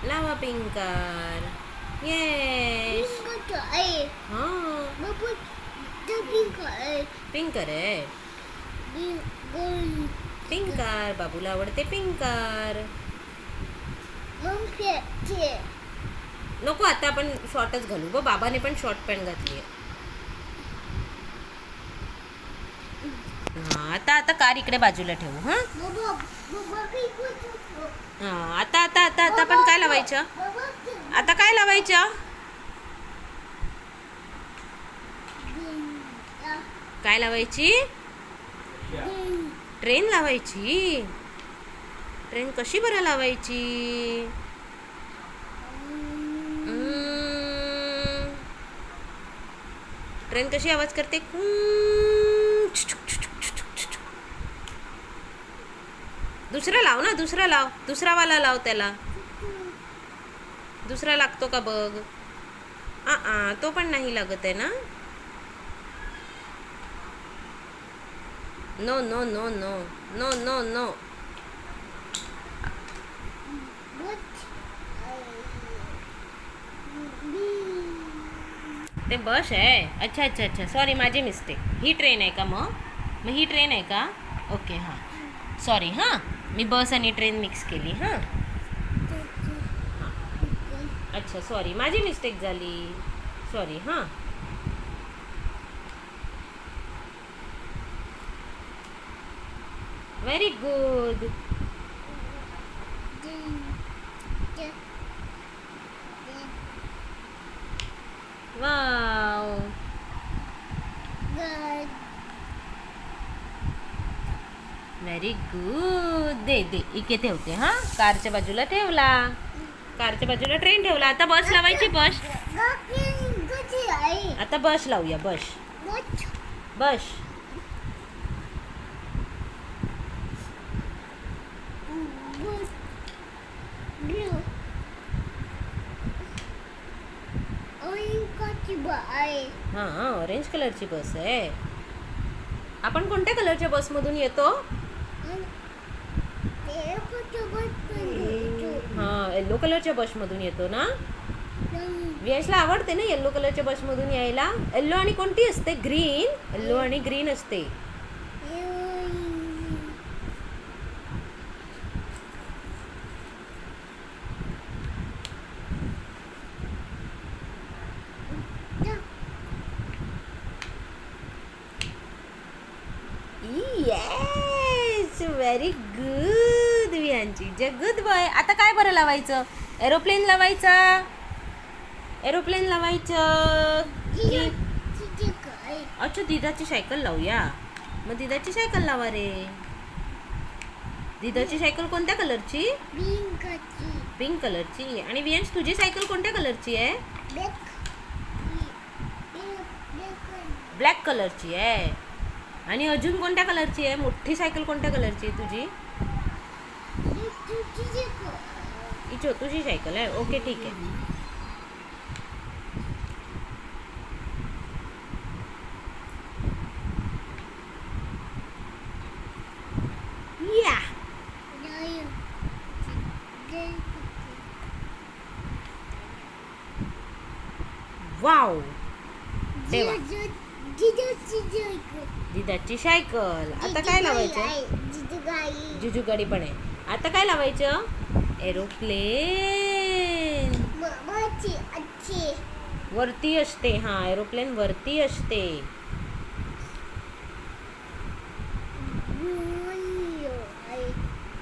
लावा pink car. Yes. हाँ pink car आहे. पिंक कार बाबूला आवडते पिंक कार. नको आता आपण शॉर्टच घालू ब बाबाने पण शॉर्ट पॅन्ट घातली आहे. हां आता आता कार इकडे बाजूला ठेवू. हां हां आता आता आता आता आपण काय लावायचं. आता काय लावायचं. काय लावायची. ट्रेन लावायची. ट्रेन कशी बरं लावायची. ट्रेन कशी आवाज करते. दुसरा लाव ना. दुसरा लाव. दुसरा वाला लाव त्याला. दुसरा लागतो का बघ. तो पण नाही लागत आहे ना. No no no no no no no. ते बस आहे. अच्छा अच्छा अच्छा सॉरी माझी मिस्टेक. ही ट्रेन आहे का मग ही ट्रेन आहे का. ओके हां सॉरी. हां मी बस आणि ट्रेन मिक्स केली. हां अच्छा सॉरी माझी मिस्टेक झाली. सॉरी. हां very good. Wow. Very good. दे दे इथे ठेवते. हां कारच्या बाजूला ठेवला. कारच्या बाजूला ट्रेन ठेवला. आता बस लावायची. बस आता बस लावूया. बस बस. हां ऑरेंज कलरची बस आहे. आपण कोणत्या कलरच्या बसमधून येतो. हां येल्लो कलरच्या बसमधून येतो ना. वियशला आवडते ना येल्लो कलरच्या बसमधून यायला. येल्लो आणि कोणती असते. ग्रीन. येल्लो आणि ग्रीन असते. Yes very good. वियांची गुड बॉय. आता काय बरं लावायचं. एरोप्लेन लावायचा. एरोप्लेन लावायचं. अच्छा दिदाची सायकल लावूया. मग दिदाची सायकल लावा रे. दिदाची सायकल कोणत्या कलरची. पिंक कलरची. आणि वियांश तुझी सायकल कोणत्या कलरची आहे. ब्लॅक कलरची आहे. आणि अजून कोणत्या कलरची आहे. मोठी सायकल कोणत्या कलरची आहे तुझी. ही छोटूशी सायकल आहे. ओके ठीक आहे. या वाव. तेव्हा दिदाची सायकल. आता काय लावायचं. जिजू गाडी पण आहे. आता काय लावायचं. एरोप्लेन वरती असते. हां एरोप्लेन वरती असते.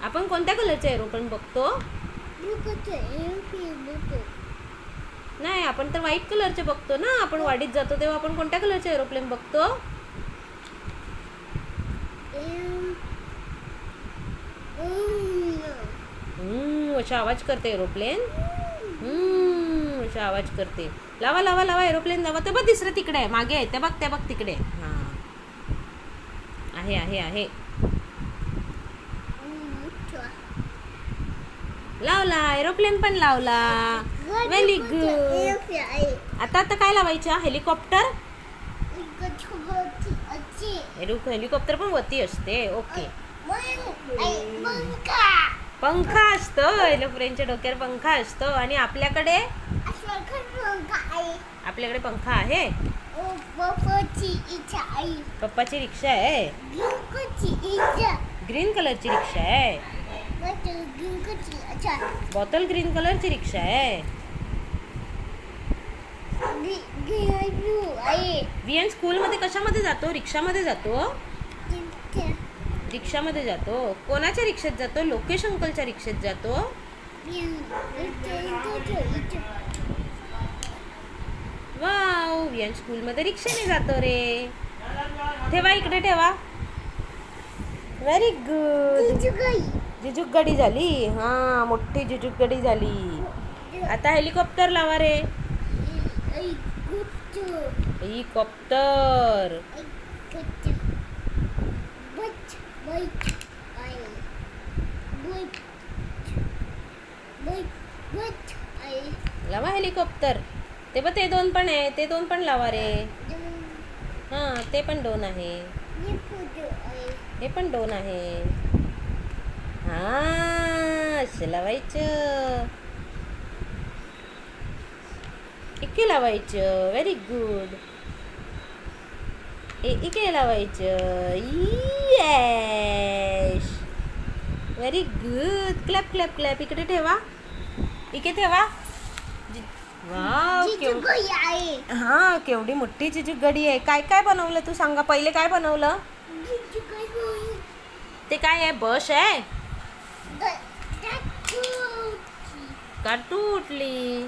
आपण कोणत्या कलरचं एरोप्लेन बघतो. नाही आपण तर व्हाईट कलरचे बघतो ना. आपण वाडीत जातो तेव्हा आपण कोणत्या कलरचे एरोप्लेन बघतो. असा आवाज करते एरोप्लेन. असा आवाज करते. लावा लावा लावा एरोप्लेन लावा. ते बघ दिसरं तिकडे आहे. मागे आहे. ते बघ तिकडे. हां आहे आहे आहे. लावला एरोप्लेन पण लावला. Very good. आता आता काय लावायचं. हेलिकॉप्टर. हेलिकॉप्टर पण वरती असते. ओके पंखा असतो एरोप्लेनच्या डोक्यावर पंखा असतो. आणि आपल्याकडे पंखा आहे. पप्पाची रिक्षा आहे. ग्रीन कलरची रिक्षा आहे. बॉटल ग्रीन कलरची रिक्षा आहे. वियन स्कूलमध्ये कशामध्ये जातो? रिक्षामध्ये जातो. रिक्षामध्ये जातो. कोणाच्या रिक्षेत जातो? लोकेश अंकलच्या रिक्षेत जातो. वाव, वियन स्कूलमध्ये रिक्षाने जातो रे. ठेवा इकडे ठेवा. Very good. जिजूक गाडी झाली. हा, मोठी जिजूक गाडी झाली. आता हेलिकॉप्टर लावा रे. हेलिकॉप्टर. लावा हेलिकॉप्टर. ते दोन पण आहे. ते दोन पण लावा रे. हा, ते पण दोन आहे. हे पण दोन आहे. हा, असं लावायचं. इकडे लावायचं. Very good. इकडे लावायचं. Yes, very good. Clap clap clap. इकडे ठेवा. इकडे ठेवा. वाव, हा, केवढी मोठी जिजूक गाडी आहे. काय काय बनवलं तू सांगा. पहिले काय बनवलं? ते काय आहे? बस आहे का? तुटली.